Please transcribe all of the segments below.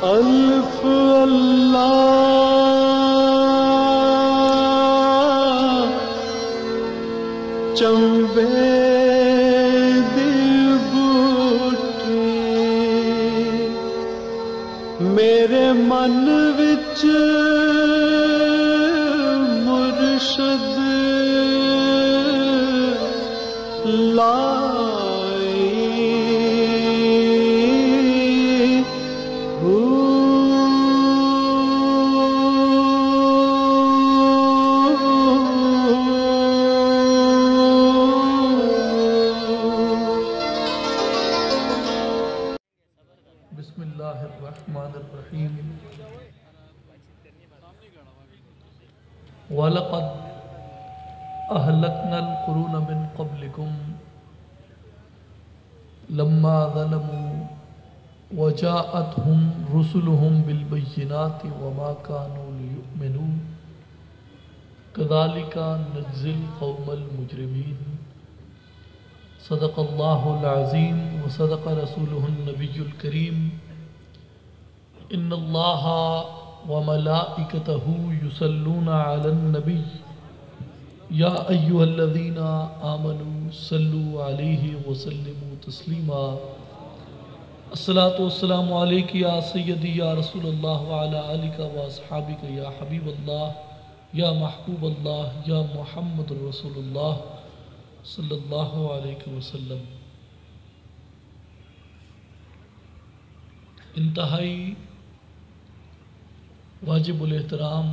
الف اللہ چنبے دل بوٹے میرے من وچ مرشد بسم اللہ الرحمن الرحیم وَلَقَدْ أَهْلَكْنَا الْقُرُونَ مِنْ قَبْلِكُمْ لَمَّا ظَلَمُوا وَجَاءَتْهُمْ رُسُلُهُمْ بِالْبَيِّنَاتِ وَمَا كَانُوا لِيُؤْمِنُوا كَذَلِكَ نَجْزِي الْقَوْمَ الْمُجْرِمِينَ صدق اللہ العظیم وصدق رسولہ النبی الکریم ان اللہ وملائکتہ یصلون علی النبی یا ایہا الذین آمنوا صلوا علیہ وسلموا تسلیما الصلاۃ والسلام علیک یا سیدی یا رسول اللہ وعلی آلک واصحابک یا حبیب اللہ یا محبوب اللہ یا محمد رسول اللہ صلی اللہ علیہ وسلم. انتہائی واجب الاحترام،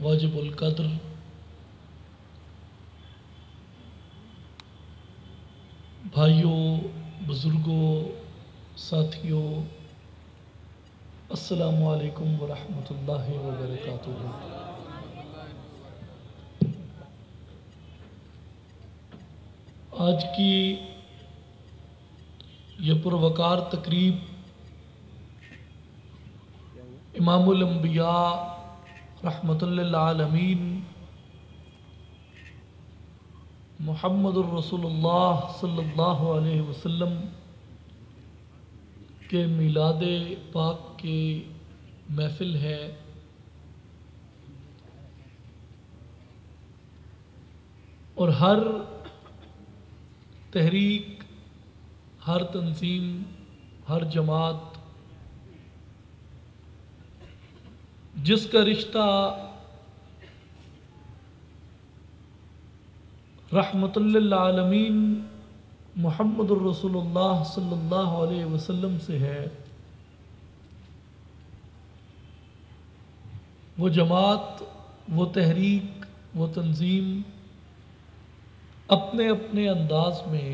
واجب القدر بھائیوں، بزرگوں، ساتھیوں، السلام علیکم ورحمۃ اللہ وبرکاتہ. آج کی یہ پروقار تقریب امام الانبیاء رحمۃ للعالمین محمد الرسول اللہ صلی اللہ علیہ وسلم کے میلاد پاک کی محفل ہے. اور ہر تحریک، ہر تنظیم، ہر جماعت جس کا رشتہ رحمت للعالمین محمد الرسول اللہ صلی اللہ علیہ وسلم سے ہے، وہ جماعت، وہ تحریک، وہ تنظیم اپنے اپنے انداز میں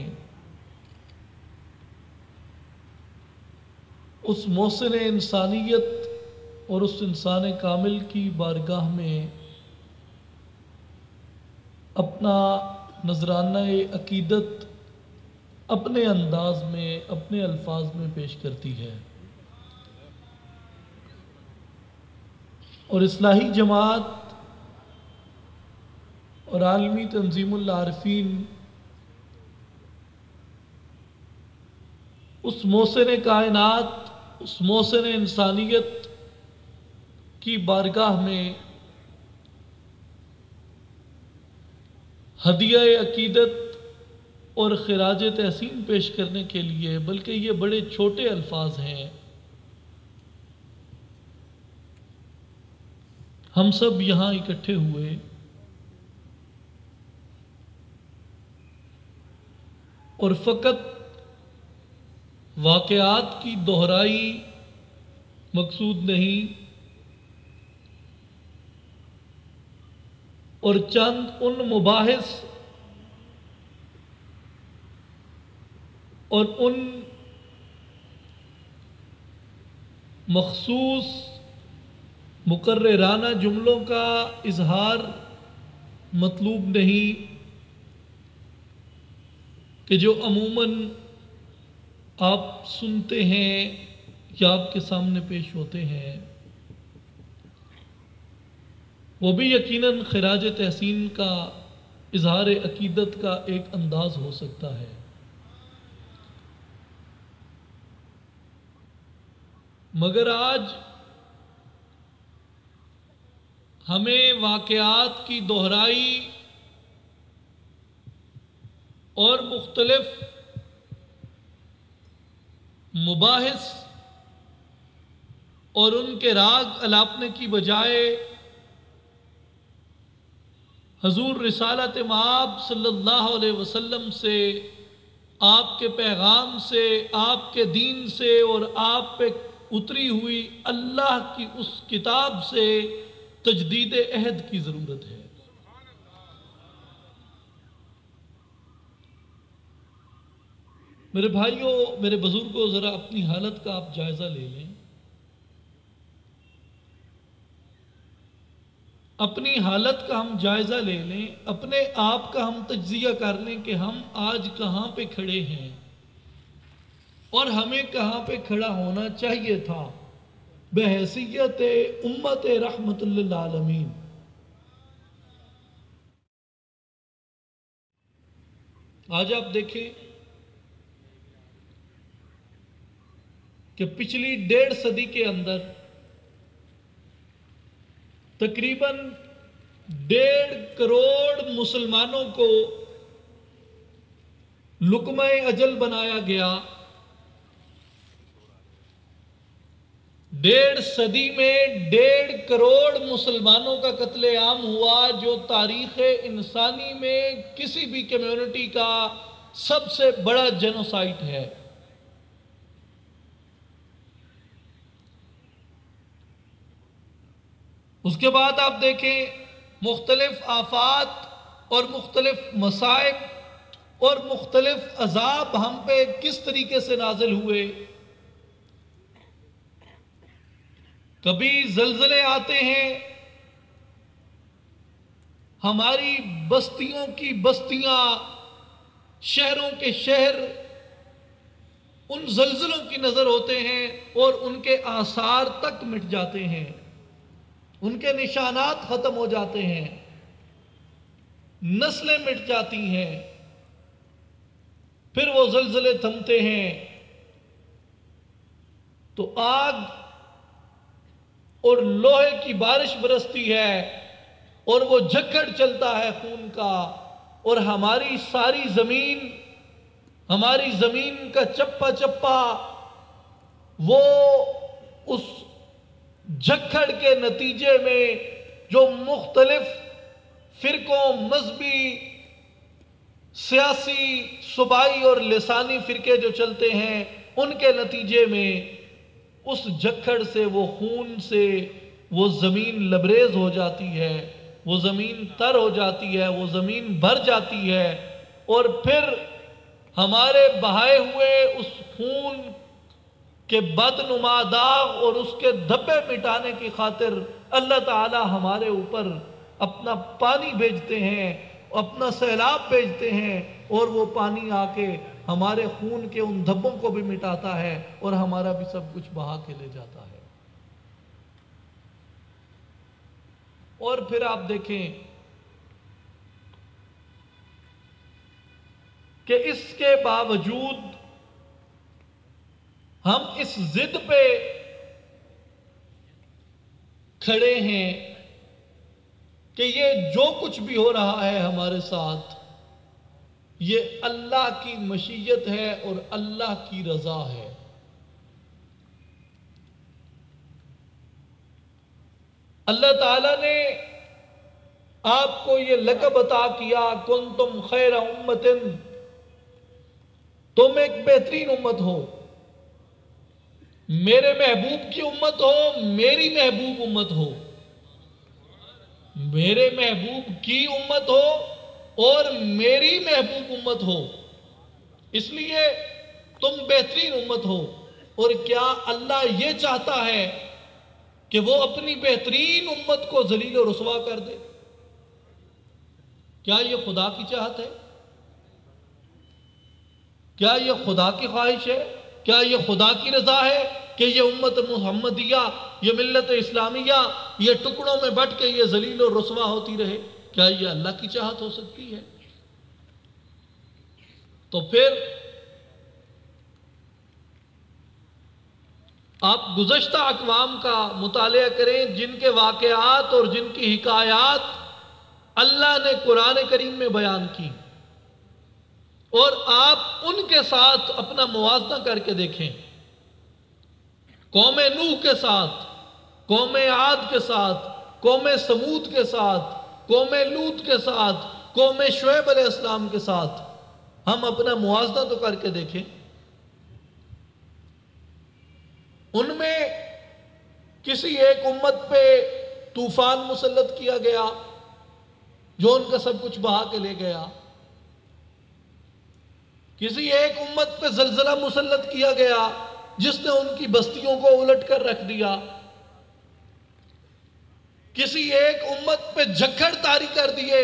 اس محسن انسانیت اور اس انسان کامل کی بارگاہ میں اپنا نذرانہ عقیدت اپنے انداز میں، اپنے الفاظ میں پیش کرتی ہے. اور اصلاحی جماعت اور عالمی تنظیم العارفین اس محسن کائنات، اس محسن انسانیت کی بارگاہ میں ہدیہ عقیدت اور خراج تحسین پیش کرنے کے لیے، بلکہ یہ بڑے چھوٹے الفاظ ہیں، ہم سب یہاں اکٹھے ہوئے اور فقط واقعات کی دہرائی مقصود نہیں، اور چند ان مباحث اور ان مخصوص مقررانہ جملوں کا اظہار مطلوب نہیں کہ جو عموماً آپ سنتے ہیں یا آپ کے سامنے پیش ہوتے ہیں، وہ بھی یقیناً خراج تحسین کا اظہار عقیدت کا ایک انداز ہو سکتا ہے، مگر آج ہمیں واقعات کی دہرائی اور مختلف مباحث اور ان کے راگ الاپنے کی بجائے حضور رسالت مآب صلی اللہ علیہ وسلم سے، آپ کے پیغام سے، آپ کے دین سے اور آپ پہ اتری ہوئی اللہ کی اس کتاب سے تجدید عہد کی ضرورت ہے۔ میرے بھائیوں، میرے بزرگوں، ذرا اپنی حالت کا آپ جائزہ لے لیں، اپنی حالت کا ہم جائزہ لے لیں، اپنے آپ کا ہم تجزیہ کر لیں کہ ہم آج کہاں پہ کھڑے ہیں اور ہمیں کہاں پہ کھڑا ہونا چاہیے تھا بحیثیت امت رحمت للعالمین۔ آج آپ دیکھیں کہ پچھلی 1.5 صدی کے اندر تقریباً 1.5 کروڑ مسلمانوں کو لقمہ اجل بنایا گیا۔ 1.5 صدی میں 1.5 کروڑ مسلمانوں کا قتل عام ہوا، جو تاریخ انسانی میں کسی بھی کمیونٹی کا سب سے بڑا جینوسائیڈ ہے۔ اس کے بعد آپ دیکھیں مختلف آفات اور مختلف مصائب اور مختلف عذاب ہم پہ کس طریقے سے نازل ہوئے۔ کبھی زلزلے آتے ہیں، ہماری بستیوں کی بستیاں، شہروں کے شہر ان زلزلوں کی نظر ہوتے ہیں اور ان کے آثار تک مٹ جاتے ہیں، ان کے نشانات ختم ہو جاتے ہیں، نسلیں مٹ جاتی ہیں، پھر وہ زلزلے تھمتے ہیں تو آگ اور لوہے کی بارش برستی ہے اور وہ جھکڑ چلتا ہے خون کا، اور ہماری ساری زمین، ہماری زمین کا چپا چپا وہ اس جھکڑ کے نتیجے میں جو مختلف فرقوں، مذہبی، سیاسی، صوبائی اور لسانی فرقے جو چلتے ہیں، ان کے نتیجے میں اس جھکڑ سے، وہ خون سے وہ زمین لبریز ہو جاتی ہے، وہ زمین تر ہو جاتی ہے، وہ زمین بھر جاتی ہے، اور پھر ہمارے بہائے ہوئے اس خون کے بدنما داغ اور اس کے دھبے مٹانے کی خاطر اللہ تعالی ہمارے اوپر اپنا پانی بھیجتے ہیں، اپنا سیلاب بھیجتے ہیں، اور وہ پانی آ کے ہمارے خون کے ان دھبوں کو بھی مٹاتا ہے اور ہمارا بھی سب کچھ بہا کے لے جاتا ہے۔ اور پھر آپ دیکھیں کہ اس کے باوجود ہم اس ضد پہ کھڑے ہیں کہ یہ جو کچھ بھی ہو رہا ہے ہمارے ساتھ، یہ اللہ کی مشیت ہے اور اللہ کی رضا ہے۔ اللہ تعالیٰ نے آپ کو یہ لقب عطا کیا، کنتم خیر امت، تم ایک بہترین امت ہو، میرے محبوب کی امت ہو، میری محبوب امت ہو، میرے محبوب کی امت ہو اور میری محبوب امت ہو، اس لیے تم بہترین امت ہو۔ اور کیا اللہ یہ چاہتا ہے کہ وہ اپنی بہترین امت کو ذلیل و رسوا کر دے؟ کیا یہ خدا کی چاہت ہے؟ کیا یہ خدا کی خواہش ہے؟ کیا یہ خدا کی رضا ہے کہ یہ امت محمدیہ، یہ ملت اسلامیہ، یہ ٹکڑوں میں بٹ کے یہ ذلیل و رسوا ہوتی رہے؟ کیا یہ اللہ کی چاہت ہو سکتی ہے؟ تو پھر آپ گزشتہ اقوام کا مطالعہ کریں جن کے واقعات اور جن کی حکایات اللہ نے قرآن کریم میں بیان کی، اور آپ ان کے ساتھ اپنا موازنہ کر کے دیکھیں۔ قوم نوح کے ساتھ، قوم عاد کے ساتھ، قوم سمود کے ساتھ، قوم لوط کے ساتھ، قوم شعیب علیہ السلام کے ساتھ ہم اپنا موازنہ تو کر کے دیکھیں۔ ان میں کسی ایک امت پہ طوفان مسلط کیا گیا جو ان کا سب کچھ بہا کے لے گیا، کسی ایک امت پہ زلزلہ مسلط کیا گیا جس نے ان کی بستیوں کو الٹ کر رکھ دیا، کسی ایک امت پہ جھکڑ طاری کر دیے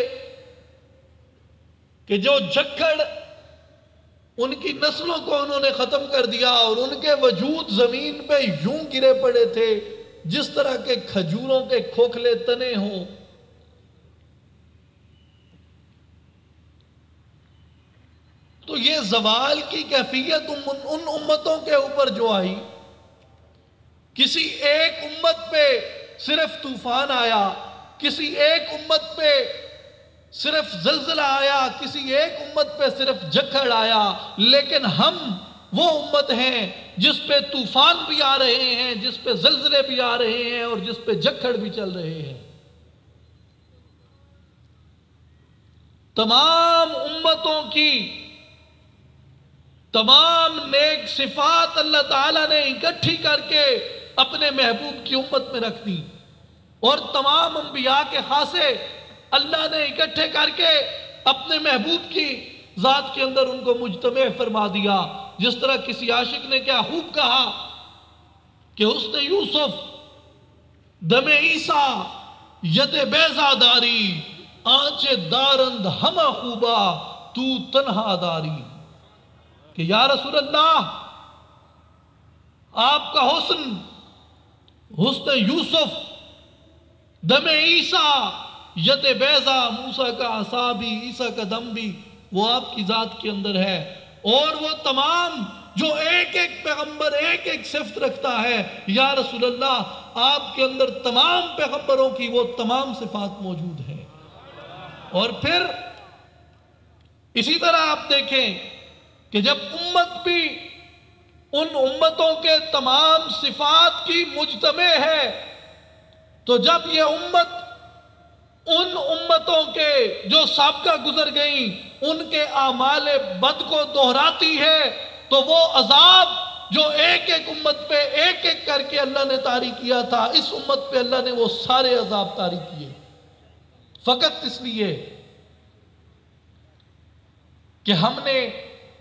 کہ جو جھکڑ ان کی نسلوں کو انہوں نے ختم کر دیا، اور ان کے وجود زمین پہ یوں گرے پڑے تھے جس طرح کے کھجوروں کے کھوکھلے تنے ہوں۔ تو یہ زوال کی کیفیت ان امتوں کے اوپر جو آئی، کسی ایک امت پہ صرف طوفان آیا، کسی ایک امت پہ صرف زلزلہ آیا، کسی ایک امت پہ صرف جھکڑ آیا، لیکن ہم وہ امت ہیں جس پہ طوفان بھی آ رہے ہیں، جس پہ زلزلے بھی آ رہے ہیں، اور جس پہ جھکڑ بھی چل رہے ہیں۔ تمام امتوں کی تمام نیک صفات اللہ تعالیٰ نے اکٹھی کر کے اپنے محبوب کی امت میں رکھ دی، اور تمام انبیاء کے خاصے اللہ نے اکٹھے کر کے اپنے محبوب کی ذات کے اندر ان کو مجتمع فرما دیا۔ جس طرح کسی عاشق نے کیا خوب کہا کہ حسن یوسف دم عیسیٰ ید بیضا داری، آنچ دارند ہمہ خوبا تو تنہا داری، کہ یا رسول اللہ آپ کا حسن یوسف دم عیسیٰ ید بیضا، موسیٰ کا عصا بھی عیسیٰ کا دم بھی وہ آپ کی ذات کے اندر ہے، اور وہ تمام جو ایک ایک پیغمبر ایک ایک صفت رکھتا ہے، یا رسول اللہ آپ کے اندر تمام پیغمبروں کی وہ تمام صفات موجود ہیں۔ اور پھر اسی طرح آپ دیکھیں کہ جب امت بھی ان امتوں کے تمام صفات کی مجتمع ہے، تو جب یہ امت ان امتوں کے جو سابقہ گزر گئیں ان کے اعمال بد کو دہراتی ہے، تو وہ عذاب جو ایک ایک امت پہ ایک ایک کر کے اللہ نے طاری کیا تھا، اس امت پہ اللہ نے وہ سارے عذاب طاری کیے، فقط اس لیے کہ ہم نے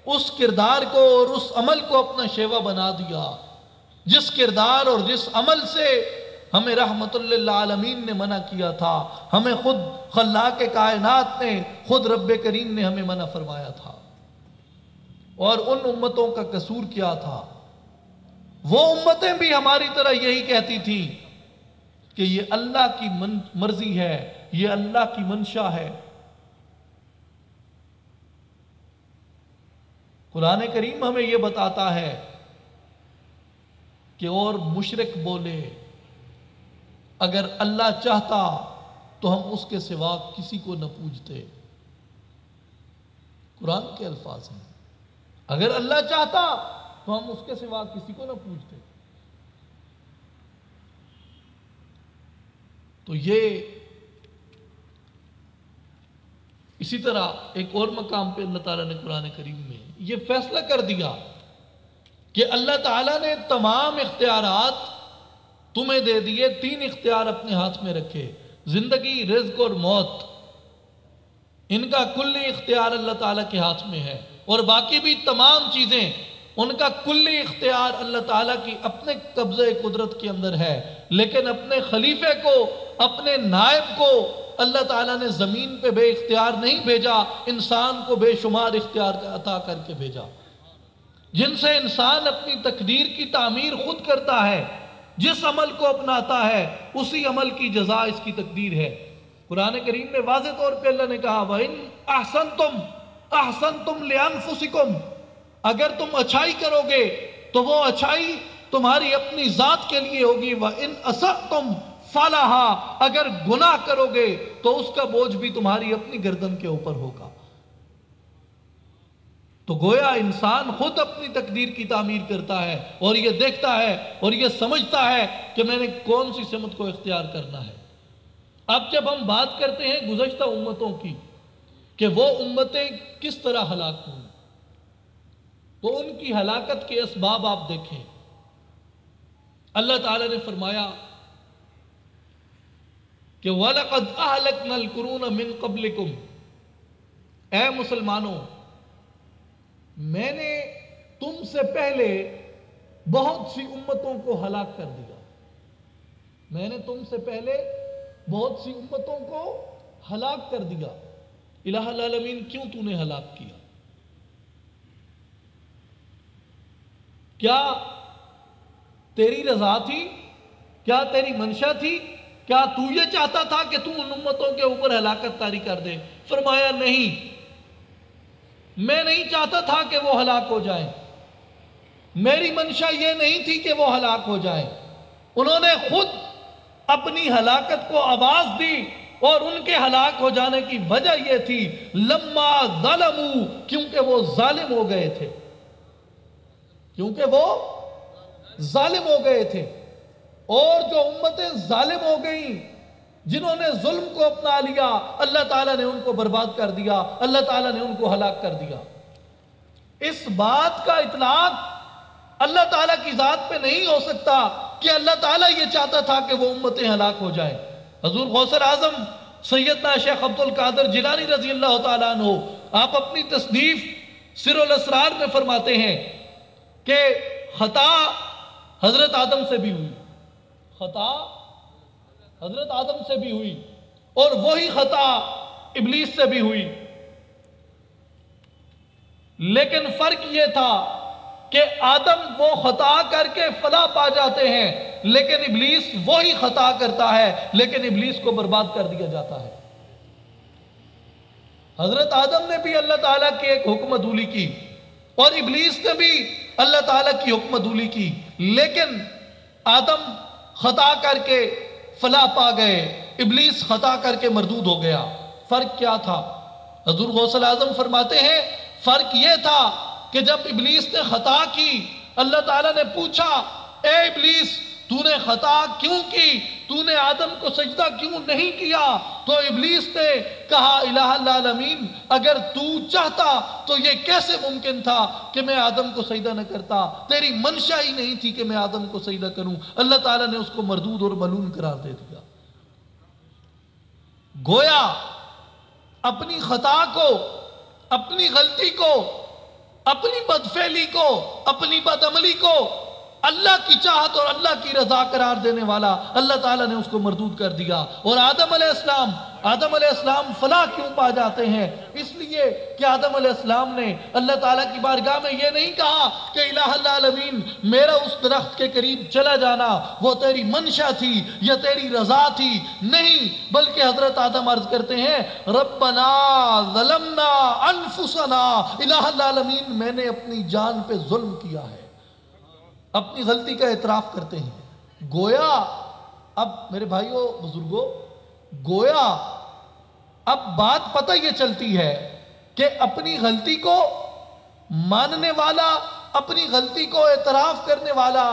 اس کردار کو اور اس عمل کو اپنا شیوا بنا دیا، جس کردار اور جس عمل سے ہمیں رحمت للعالمین نے منع کیا تھا، ہمیں خود خلاق کائنات نے، خود رب کریم نے ہمیں منع فرمایا تھا۔ اور ان امتوں کا قصور کیا تھا؟ وہ امتیں بھی ہماری طرح یہی کہتی تھی کہ یہ اللہ کی مرضی ہے، یہ اللہ کی منشا ہے۔ قرآن کریم ہمیں یہ بتاتا ہے کہ اور مشرک بولے اگر اللہ چاہتا تو ہم اس کے سوا کسی کو نہ پوجتے۔ قرآن کے الفاظ ہیں، اگر اللہ چاہتا تو ہم اس کے سوا کسی کو نہ پوجتے۔ تو یہ اسی طرح ایک اور مقام پہ اللہ تعالیٰ نے قرآن کریم میں یہ فیصلہ کر دیا کہ اللہ تعالیٰ نے تمام اختیارات تمہیں دے دیے، 3 اختیار اپنے ہاتھ میں رکھے، زندگی، رزق اور موت، ان کا کلی اختیار اللہ تعالیٰ کے ہاتھ میں ہے، اور باقی بھی تمام چیزیں ان کا کلی اختیار اللہ تعالیٰ کی اپنے قبضہ قدرت کے اندر ہے، لیکن اپنے خلیفے کو، اپنے نائب کو اللہ تعالیٰ نے زمین پہ بے اختیار نہیں بھیجا، انسان کو بے شمار اختیار عطا کر کے بھیجا، جن سے انسان اپنی تقدیر کی تعمیر خود کرتا ہے، جس عمل کو اپناتا ہے اسی عمل کی جزا اس کی تقدیر ہے۔ قرآن کریم میں واضح طور پہ اللہ نے کہا وَإِنْ أَحْسَنْتُمْ أَحْسَنْتُمْ لِأَنفُسِكُمْ، اگر تم اچھائی کرو گے تو وہ اچھائی تمہاری اپنی ذات کے لیے ہوگی، وَإِنْ أَسَأْتُمْ فَلَهَا، اگر گناہ کرو گے تو اس کا بوجھ بھی تمہاری اپنی گردن کے اوپر ہوگا۔ تو گویا انسان خود اپنی تقدیر کی تعمیر کرتا ہے، اور یہ دیکھتا ہے اور یہ سمجھتا ہے کہ میں نے کون سی سمت کو اختیار کرنا ہے۔ اب جب ہم بات کرتے ہیں گزشتہ امتوں کی کہ وہ امتیں کس طرح ہلاک ہوئیں، تو ان کی ہلاکت کے اسباب آپ دیکھیں۔ اللہ تعالیٰ نے فرمایا کہ وَلَقَدْ أَهْلَكْنَا الْقُرُونَ مِنْ قَبْلِكُمْ، اے مسلمانوں میں نے تم سے پہلے بہت سی امتوں کو ہلاک کر دیا، میں نے تم سے پہلے بہت سی امتوں کو ہلاک کر دیا۔ الہ العالمین کیوں تو نے ہلاک کیا؟ کیا تیری رضا تھی؟ کیا تیری منشا تھی؟ کیا تو یہ چاہتا تھا کہ تو ان امتوں کے اوپر ہلاکت طاری کر دے؟ فرمایا نہیں، میں نہیں چاہتا تھا کہ وہ ہلاک ہو جائیں، میری منشا یہ نہیں تھی کہ وہ ہلاک ہو جائیں۔ انہوں نے خود اپنی ہلاکت کو آواز دی، اور ان کے ہلاک ہو جانے کی وجہ یہ تھی لما ظلموا، کیونکہ وہ ظالم ہو گئے تھے، کیونکہ وہ ظالم ہو گئے تھے۔ اور جو امتیں ظالم ہو گئیں، جنہوں نے ظلم کو اپنا لیا، اللہ تعالیٰ نے ان کو برباد کر دیا، اللہ تعالیٰ نے ان کو ہلاک کر دیا۔ اس بات کا اطلاق اللہ تعالیٰ کی ذات پہ نہیں ہو سکتا کہ اللہ تعالیٰ یہ چاہتا تھا کہ وہ امتیں ہلاک ہو جائیں۔ حضور غوث اعظم سیدنا شیخ عبد القادر جیلانی رضی اللہ تعالیٰ عنہ، آپ اپنی تصنیف سر الاسرار میں فرماتے ہیں کہ خطا حضرت آدم سے بھی ہوئی، خطا حضرت آدم سے بھی ہوئی، اور وہی خطا ابلیس سے بھی ہوئی، لیکن فرق یہ تھا کہ آدم وہ خطا کر کے فلاح پا جاتے ہیں، لیکن ابلیس وہی خطا کرتا ہے لیکن ابلیس کو برباد کر دیا جاتا ہے۔ حضرت آدم نے بھی اللہ تعالیٰ کی ایک حکم عدولی کی، اور ابلیس نے بھی اللہ تعالیٰ کی حکم عدولی کی، لیکن آدم خطا کر کے فلاح پا گئے، ابلیس خطا کر کے مردود ہو گیا۔ فرق کیا تھا؟ حضور غوث اعظم فرماتے ہیں فرق یہ تھا کہ جب ابلیس نے خطا کی، اللہ تعالیٰ نے پوچھا اے ابلیس تو نے خطا کیوں کی، تو نے آدم کو سجدہ کیوں نہیں کیا؟ تو ابلیس نے کہا الہ العالمین اگر تو چاہتا تو یہ کیسے ممکن تھا کہ میں آدم کو سجدہ نہ کرتا، تیری منشا ہی نہیں تھی کہ میں آدم کو سجدہ کروں۔ اللہ تعالیٰ نے اس کو مردود اور ملعون قرار دے دیا۔ گویا اپنی خطا کو، اپنی غلطی کو، اپنی بدفعلی کو، اپنی بدعملی کو اللہ کی چاہت اور اللہ کی رضا قرار دینے والا اللہ تعالیٰ نے اس کو مردود کر دیا۔ اور آدم علیہ السلام فلاح کیوں پا جاتے ہیں؟ اس لیے کہ آدم علیہ السلام نے اللہ تعالیٰ کی بارگاہ میں یہ نہیں کہا کہ الہ العالمین میرا اس درخت کے قریب چلا جانا وہ تیری منشا تھی یا تیری رضا تھی، نہیں، بلکہ حضرت آدم عرض کرتے ہیں ربنا ظلمنا انفسنا، الہ العالمین میں نے اپنی جان پہ ظلم کیا ہے، اپنی غلطی کا اعتراف کرتے ہیں۔ گویا اب میرے بھائیوں بزرگوں، گویا اب بات پتہ یہ چلتی ہے کہ اپنی غلطی کو ماننے والا، اپنی غلطی کو اعتراف کرنے والا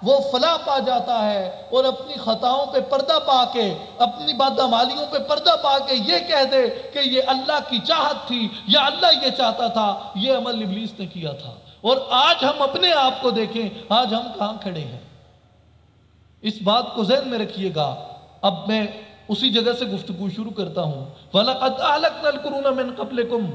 وہ فلاح پا جاتا ہے، اور اپنی خطاؤں پہ پردہ پا کے، اپنی بدعمالیوں پہ پردہ پا کے یہ کہہ دے کہ یہ اللہ کی چاہت تھی یا اللہ یہ چاہتا تھا، یہ عمل ابلیس نے کیا تھا۔ اور آج ہم اپنے آپ کو دیکھیں، آج ہم کہاں کھڑے ہیں؟ اس بات کو ذہن میں رکھیے گا۔ اب میں اسی جگہ سے گفتگو شروع کرتا ہوں۔ وَلَقَدْ أَهْلَكْنَا الْقُرُونَ مِنْ قَبْلِكُمْ،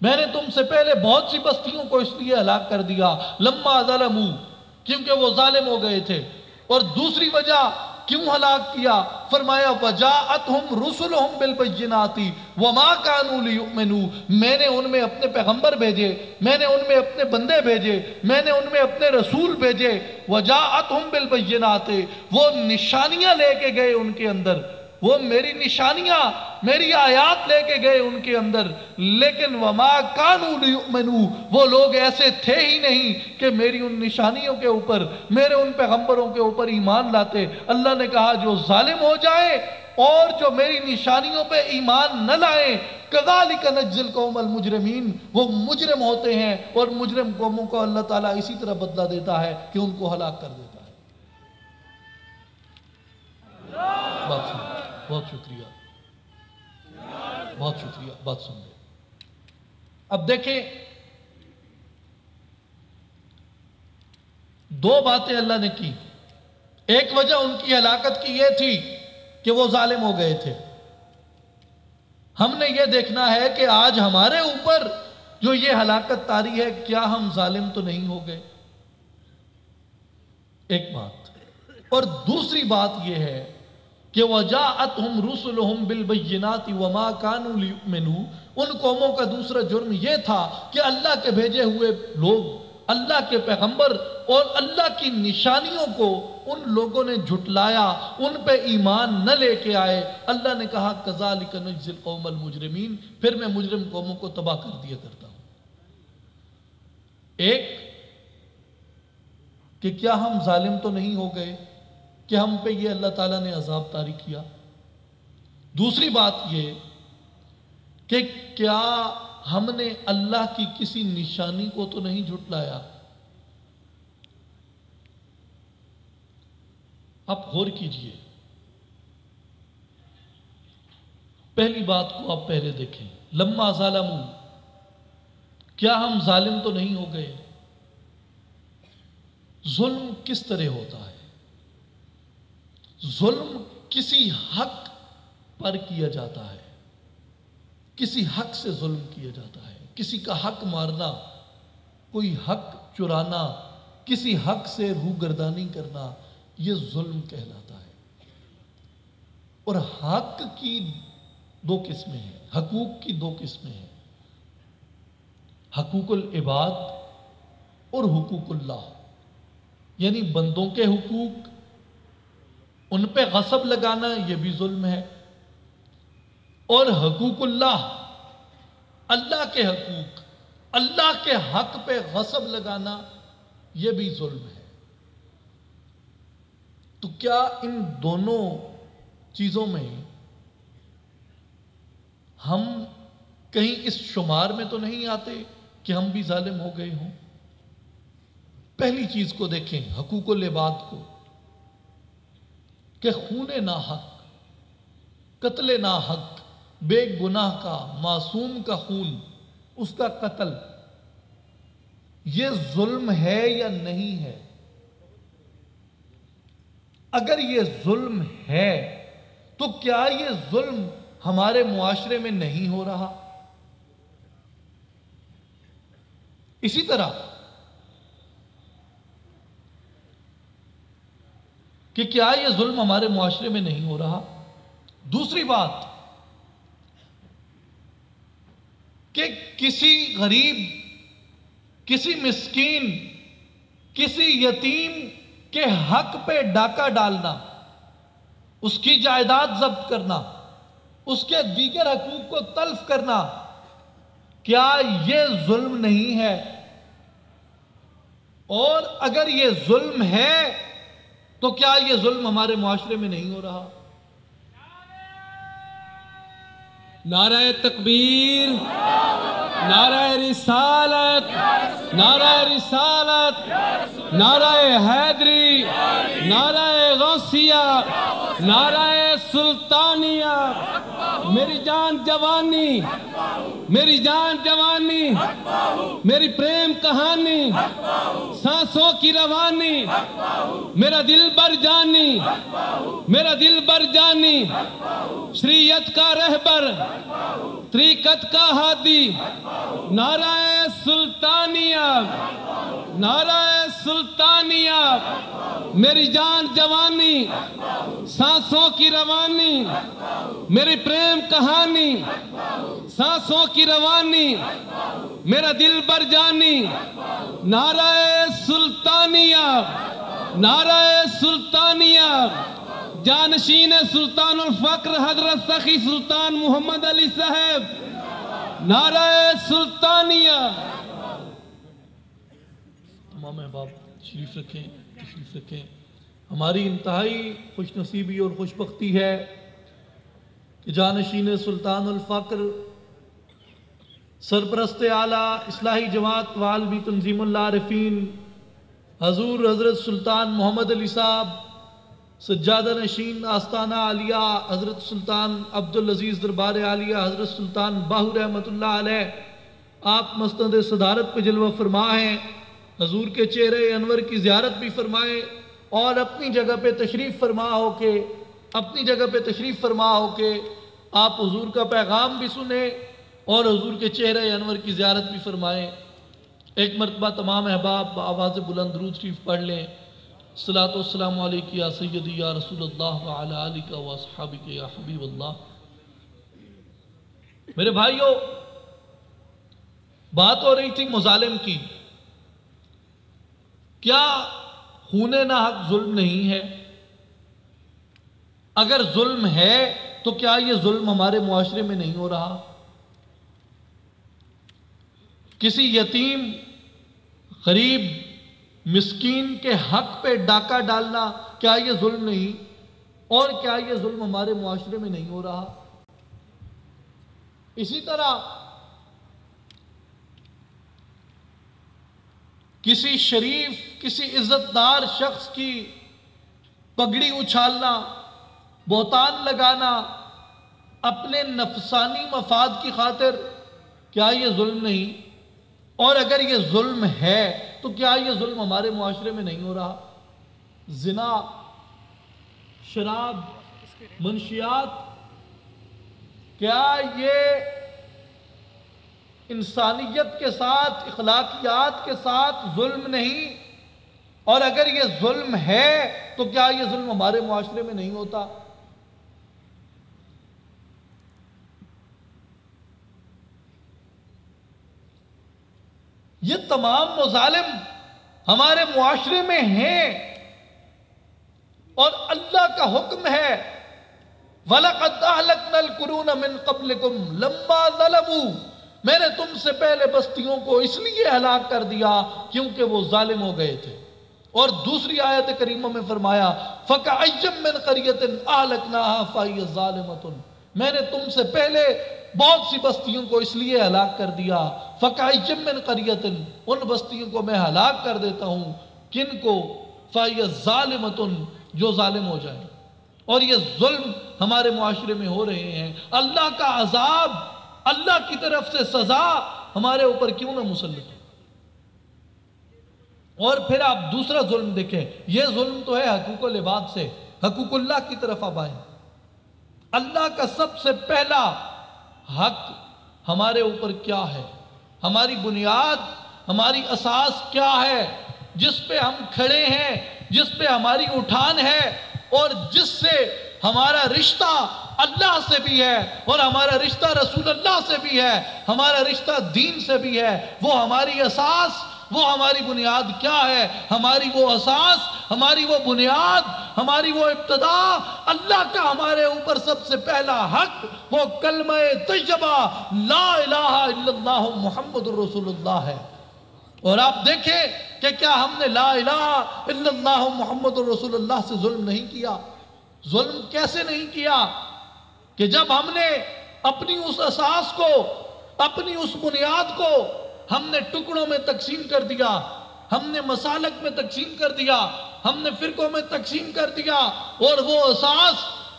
میں نے تم سے پہلے بہت سی بستیوں کو اس لیے ہلاک کر دیا، لَمَّا ظَلَمُوا، کیونکہ وہ ظالم ہو گئے تھے۔ اور دوسری وجہ کیوں ہلاک کیا؟ فرمایا وَجَاءَتْهُمْ رُسُلُهُمْ بِالْبَيِّنَاتِ وَمَا كَانُوا لِيُؤْمِنُوا، میں نے ان میں اپنے پیغمبر بھیجے، میں نے ان میں اپنے بندے بھیجے، میں نے ان میں اپنے رسول بھیجے۔ وَجَاءَتْهُمْ بِالْبَيِّنَاتِ، وہ نشانیاں لے کے گئے ان کے اندر، وہ میری نشانیاں، میری آیات لے کے گئے ان کے اندر، لیکن وَمَا كَانُوا لِيُؤْمِنُوا، وہ لوگ ایسے تھے ہی نہیں کہ میری ان نشانیوں کے اوپر، میرے ان پیغمبروں کے اوپر ایمان لاتے۔ اللہ نے کہا جو ظالم ہو جائے اور جو میری نشانیوں پہ ایمان نہ لائیں، كَذَلِكَ نَجْزِي الْقَوْمَ الْمُجْرِمِينَ، وہ مجرم ہوتے ہیں، اور مجرم قوموں کو اللہ تعالیٰ اسی طرح بدلہ دیتا ہے کہ ان کو ہلاک کر دیتا ہے۔ بات سن، بہت شکریہ، بہت شکریہ، بات سن لیں۔ اب دیکھیں، دو باتیں اللہ نے کی۔ ایک وجہ ان کی ہلاکت کی یہ تھی کہ وہ ظالم ہو گئے تھے۔ ہم نے یہ دیکھنا ہے کہ آج ہمارے اوپر جو یہ ہلاکت طاری ہے، کیا ہم ظالم تو نہیں ہو گئے؟ ایک بات۔ اور دوسری بات یہ ہے کہ وَجَاءَتْهُمْ رُسُلُهُمْ بِالْبَيِّنَاتِ وَمَا كَانُوا لِيُؤْمِنُوا، ان قوموں کا دوسرا جرم یہ تھا کہ اللہ کے بھیجے ہوئے لوگ، اللہ کے پیغمبر اور اللہ کی نشانیوں کو ان لوگوں نے جھٹلایا، ان پہ ایمان نہ لے کے آئے۔ اللہ نے کہا كَذَلِكَ نَجْزِي الْقَوْمَ الْمُجْرِمِينَ، پھر میں مجرم قوموں کو تباہ کر دیا کرتا ہوں۔ ایک کہ کیا ہم ظالم تو نہیں ہو گئے کہ ہم پہ یہ اللہ تعالیٰ نے عذاب طاری کیا؟ دوسری بات یہ کہ کیا ہم نے اللہ کی کسی نشانی کو تو نہیں جھٹلایا؟ آپ غور کیجئے، پہلی بات کو آپ پہلے دیکھیں، لما ظالموا، کیا ہم ظالم تو نہیں ہو گئے؟ ظلم کس طرح ہوتا ہے؟ ظلم کسی حق پر کیا جاتا ہے، کسی حق سے ظلم کیا جاتا ہے، کسی کا حق مارنا، کوئی حق چرانا، کسی حق سے روگردانی کرنا، یہ ظلم کہلاتا ہے۔ اور حق کی دو قسمیں ہیں، حقوق کی دو قسمیں ہیں، حقوق العباد اور حقوق اللہ، یعنی بندوں کے حقوق، ان پہ غصب لگانا یہ بھی ظلم ہے، اور حقوق اللہ، اللہ کے حقوق، اللہ کے حق پہ غصب لگانا یہ بھی ظلم ہے۔ تو کیا ان دونوں چیزوں میں ہم کہیں اس شمار میں تو نہیں آتے کہ ہم بھی ظالم ہو گئے ہوں؟ پہلی چیز کو دیکھیں، حقوق العباد کو، کہ خون ناحق، قتل ناحق، بے گناہ کا، معصوم کا خون، اس کا قتل، یہ ظلم ہے یا نہیں ہے؟ اگر یہ ظلم ہے تو کیا یہ ظلم ہمارے معاشرے میں نہیں ہو رہا؟ اسی طرح کہ کیا یہ ظلم ہمارے معاشرے میں نہیں ہو رہا؟ دوسری بات کہ کسی غریب، کسی مسکین، کسی یتیم کے حق پہ ڈاکہ ڈالنا، اس کی جائیداد ضبط کرنا، اس کے دیگر حقوق کو تلف کرنا، کیا یہ ظلم نہیں ہے؟ اور اگر یہ ظلم ہے تو کیا یہ ظلم ہمارے معاشرے میں نہیں ہو رہا؟ نعرہ تکبیر، نعرہ رسالت، نعرہ رسالت، نعرہ حیدری، نعرہ غوثیہ، نعرہ سلطانیہ، میری جان جوانی، میری جان جوانی، میری پریم کہانی، سانسوں کی روانی، میرا دل بر جانی، میرا دل بر جانی، شریعت کا رہبر، طریقت کا ہادی، نعرہ سلطانیہ، نعرہ سلطانیہ، میری جان جوانی، سانسوں کی روانی، میری پریم کہانی، سانسوں کی روانی، میرا دل بر جانی، نعرہ سلطانیہ، نعرہ سلطانیہ، جانشین سلطان الفقر حضرت سخی سلطان محمد علی صاحب، نعرہ سلطانیہ۔ تمام احباب تشریف رکھیں، تشریف رکھیں۔ ہماری انتہائی خوش نصیبی اور خوش بختی ہے کہ جانشین سلطان الفقر، سرپرست اعلیٰ اصلاحی جماعت وعالمی تنظیم العارفین حضور حضرت سلطان محمد علی صاحب، سجادہ نشین آستانہ عالیہ حضرت سلطان عبدالعزیز دربار عالیہ حضرت سلطان باہو رحمۃ اللہ علیہ، آپ مسند صدارت پہ جلوہ فرما ہیں، حضور کے چہرے انور کی زیارت بھی فرمائیں اور اپنی جگہ پہ تشریف فرما ہو کے آپ حضور کا پیغام بھی سنیں اور حضور کے چہرے انور کی زیارت بھی فرمائیں۔ ایک مرتبہ تمام احباب آواز بلند درود شریف پڑھ لیں۔ الصلاۃ والسلام علیک یا سیدی یا رسول اللہ وعلی آلک و اصحابک یا حبیب اللہ۔ میرے بھائیوں، بات ہو رہی تھی مظالم کی۔ کیا خون ناحق ظلم نہیں ہے؟ اگر ظلم ہے تو کیا یہ ظلم ہمارے معاشرے میں نہیں ہو رہا؟ کسی یتیم، غریب، مسکین کے حق پہ ڈاکہ ڈالنا کیا یہ ظلم نہیں؟ اور کیا یہ ظلم ہمارے معاشرے میں نہیں ہو رہا؟ اسی طرح کسی شریف، کسی عزت دار شخص کی پگڑی اچھالنا، بہتان لگانا اپنے نفسانی مفاد کی خاطر، کیا یہ ظلم نہیں؟ اور اگر یہ ظلم ہے تو کیا یہ ظلم ہمارے معاشرے میں نہیں ہو رہا؟ زنا، شراب، منشیات، کیا یہ انسانیت کے ساتھ، اخلاقیات کے ساتھ ظلم نہیں؟ اور اگر یہ ظلم ہے تو کیا یہ ظلم ہمارے معاشرے میں نہیں ہوتا؟ یہ تمام مظالم ہمارے معاشرے میں ہیں اور اللہ کا حکم ہے وَلَقَدْ أَهْلَكْنَا الْقُرُونَ مِنْ قَبْلِكُمْ لَمَّا ظَلَمُوا، میں نے تم سے پہلے بستیوں کو اس لیے ہلاک کر دیا کیونکہ وہ ظالم ہو گئے تھے۔ اور دوسری آیت کریمہ میں فرمایا فَكَأَيٍّ مِّنْ قَرْيَةٍ أَهْلَكْنَاهَا فَهِيَ ظَالِمَةٌ، میں نے تم سے پہلے بہت سی بستیوں کو اس لیے ہلاک کر دیا، فَكَأَيٍّ مِّنْ قَرْيَةٍ، ان بستیوں کو میں ہلاک کر دیتا ہوں، کن کو؟ فَهِيَ ظَالِمَةٌ، جو ظالم ہو جائیں۔ اور یہ ظلم ہمارے معاشرے میں ہو رہے ہیں۔ اللہ کا عذاب، اللہ کی طرف سے سزا ہمارے اوپر کیوں نہ مسلط ہو؟ اور پھر آپ دوسرا ظلم دیکھیں، یہ ظلم تو ہے حقوق العباد سے، حقوق اللہ کی طرف آپ آئیں۔ اللہ کا سب سے پہلا حق ہمارے اوپر کیا ہے؟ ہماری بنیاد، ہماری اساس کیا ہے جس پہ ہم کھڑے ہیں، جس پہ ہماری اٹھان ہے اور جس سے ہمارا رشتہ اللہ سے بھی ہے اور ہمارا رشتہ رسول اللہ سے بھی ہے، ہمارا رشتہ دین سے بھی ہے؟ وہ ہماری اساس، وہ ہماری بنیاد کیا ہے؟ ہماری وہ اساس، ہماری وہ بنیاد، ہماری وہ ابتدا، اللہ کا ہمارے اوپر سب سے پہلا حق وہ کلمہ طیبہ لا الہ الا اللہ محمد الرسول اللہ ہے۔ اور آپ دیکھیں کہ کیا ہم نے لا الہ الا اللہ محمد الرسول اللہ سے ظلم نہیں کیا؟ ظلم کیسے نہیں کیا؟ کہ جب ہم نے اپنی اس اساس کو، اپنی اس بنیاد کو ہم نے ٹکڑوں میں تقسیم کر دیا، ہم نے مسالک میں تقسیم کر دیا، ہم نے فرقوں میں تقسیم کر دیا، اور وہ اساس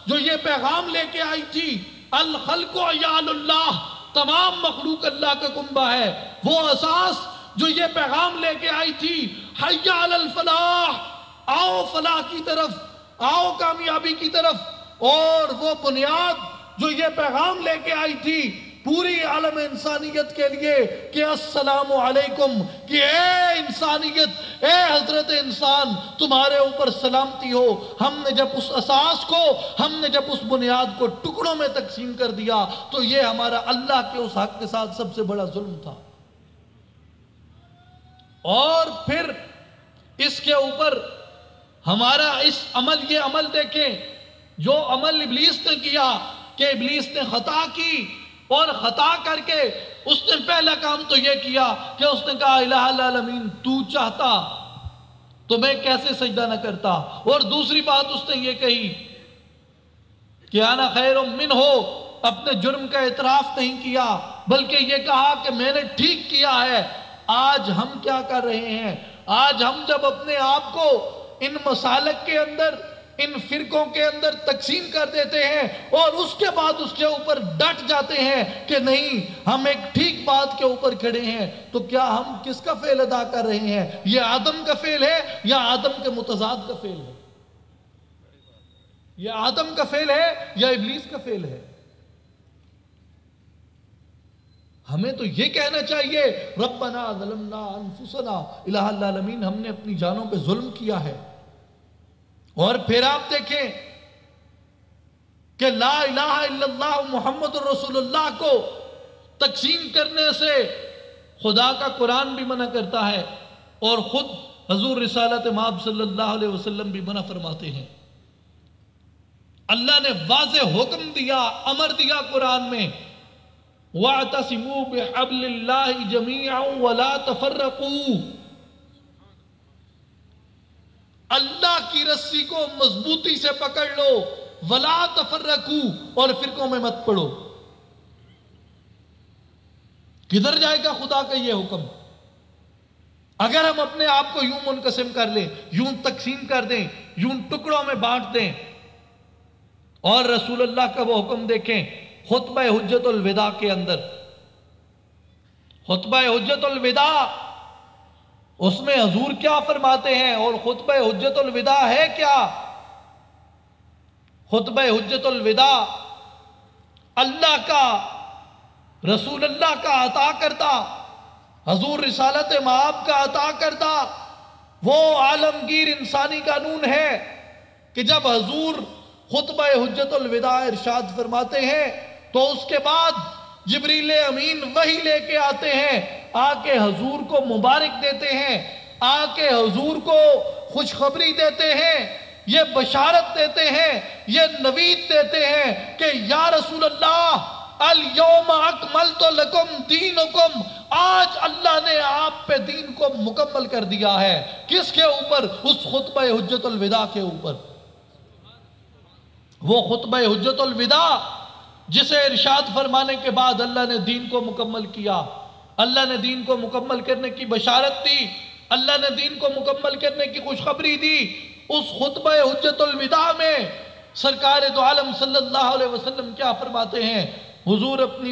جو یہ پیغام لے کے آئی تھی الخلق عیال اللہ، تمام مخلوق اللہ کا کنبہ ہے۔ وہ اساس جو یہ پیغام لے کے آئی تھی، حی علی الفلاح، آؤ فلاح کی طرف، آؤ کامیابی کی طرف، اور وہ بنیاد جو یہ پیغام لے کے آئی تھی پوری عالم انسانیت کے لیے کہ السلام علیکم، کہ اے انسانیت، اے حضرت انسان، تمہارے اوپر سلامتی ہو۔ ہم نے جب اس اساس کو، ہم نے جب اس بنیاد کو ٹکڑوں میں تقسیم کر دیا تو یہ ہمارا اللہ کے اس حق کے ساتھ سب سے بڑا ظلم تھا۔ اور پھر اس کے اوپر ہمارا اس عمل، یہ عمل دیکھیں جو عمل ابلیس نے کیا، کہ ابلیس نے خطا کی، اور خطا کر کے اس نے پہلا کام تو یہ کیا کہ اس نے کہا الہ العالمین تو چاہتا تو میں کیسے سجدہ نہ کرتا، اور دوسری بات اس نے یہ کہی کہ انا خیر منہ، اپنے جرم کا اعتراف نہیں کیا بلکہ یہ کہا کہ میں نے ٹھیک کیا ہے۔ آج ہم کیا کر رہے ہیں؟ آج ہم جب اپنے آپ کو ان مسالک کے اندر، ان فرقوں کے اندر تقسیم کر دیتے ہیں اور اس کے بعد اس کے اوپر ڈٹ جاتے ہیں کہ نہیں ہم ایک ٹھیک بات کے اوپر کھڑے ہیں، تو کیا ہم کس کا فعل ادا کر رہے ہیں؟ یہ آدم کا فعل ہے یا آدم کے متضاد کا فعل ہے؟ یہ آدم کا فعل ہے یا ابلیس کا فعل ہے؟ ہمیں تو یہ کہنا چاہیے ربنا ظلمنا انفسنا، الہ العالمین ہم نے اپنی جانوں پہ ظلم کیا ہے۔ اور پھر آپ دیکھیں کہ لا الہ الا اللہ محمد رسول اللہ کو تقسیم کرنے سے خدا کا قرآن بھی منع کرتا ہے، اور خود حضور رسالت مآب صلی اللہ علیہ وسلم بھی منع فرماتے ہیں۔ اللہ نے واضح حکم دیا، امر دیا قرآن میں، وَاعْتَصِمُوا بِحَبْلِ اللَّهِ جَمِيعًا وَلَا تَفَرَّقُوا، اللہ کی رسی کو مضبوطی سے پکڑ لو، وَلَا تَفَرَّقُوا، اور فرقوں میں مت پڑو۔ کدھر جائے گا خدا کا یہ حکم؟ اگر ہم اپنے آپ کو یوں منقسم کر لیں، یوں تقسیم کر دیں، یوں ٹکڑوں میں بانٹ دیں، اور رسول اللہ کا وہ حکم دیکھیں خطبہ حجت الوداع کے اندر، خطبہ حجت الوداع، اس میں حضور کیا فرماتے ہیں، اور خطبہ حجت الوداع ہے کیا؟ خطبہ حجت الوداع اللہ کا، رسول اللہ کا عطا کرتا، حضور رسالت مآب کا عطا کرتا وہ عالمگیر انسانی قانون ہے کہ جب حضور خطبہ حجت الوداع ارشاد فرماتے ہیں تو اس کے بعد جبریل امین وحی لے کے آتے ہیں، آ کے حضور کو مبارک دیتے ہیں، آ کے حضور کو خوشخبری دیتے ہیں، یہ بشارت دیتے ہیں، یہ نوید دیتے ہیں کہ یا رسول اللہ الیوم اکملت لکم دینکم، آج اللہ نے آپ پہ دین کو مکمل کر دیا ہے۔ کس کے اوپر؟ اس خطبہ حجت الوداع کے اوپر۔ وہ خطبہ حجت الوداع جسے ارشاد فرمانے کے بعد اللہ نے دین کو مکمل کیا، اللہ نے دین کو مکمل کرنے کی بشارت دی، اللہ نے دین کو مکمل کرنے کی خوشخبری دی۔ اس خطبہ حجت الوداع میں سرکار دو عالم صلی اللہ علیہ وسلم کیا فرماتے ہیں؟ حضور اپنی